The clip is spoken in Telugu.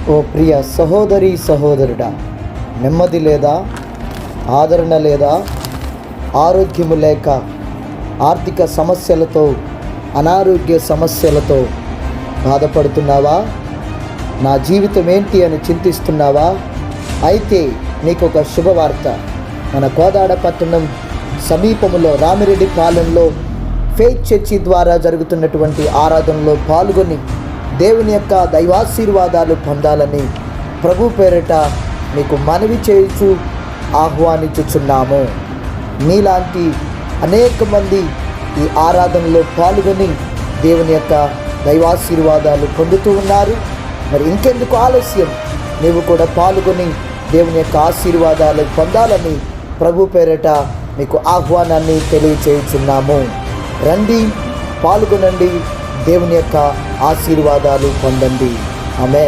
ఓ ప్రియ సహోదరి సహోదరుడా, నెమ్మది లేదా, ఆదరణ లేదా, ఆరోగ్యము లేక, ఆర్థిక సమస్యలతో, అనారోగ్య సమస్యలతో బాధపడుతున్నావా? నా జీవితం ఏంటి అని చింతిస్తున్నావా? అయితే నీకు ఒక శుభవార్త. మన కోదాడ పట్టణం సమీపంలో రామిరెడ్డి పాలెంలో ఫెయిత్ చర్చి ద్వారా జరుగుతున్నటువంటి ఆరాధనలో పాల్గొని దేవుని యొక్క దైవాశీర్వాదాలు పొందాలని ప్రభు పేరిట మీకు మనవి చేయుచు ఆహ్వానించుచున్నాము. మీలాంటి అనేక మంది ఈ ఆరాధనలో పాల్గొని దేవుని యొక్క దైవాశీర్వాదాలు పొందుతూ ఉన్నారు. మరి ఇంకెందుకు ఆలస్యం? నీవు కూడా పాల్గొని దేవుని యొక్క ఆశీర్వాదాలు పొందాలని ప్రభు పేరిట మీకు ఆహ్వానాన్ని తెలియచేయుచున్నాము. రండి, పాల్గొనండి, దేవుని యొక్క ఆశీర్వాదాలు పొందండి. ఆమేన్.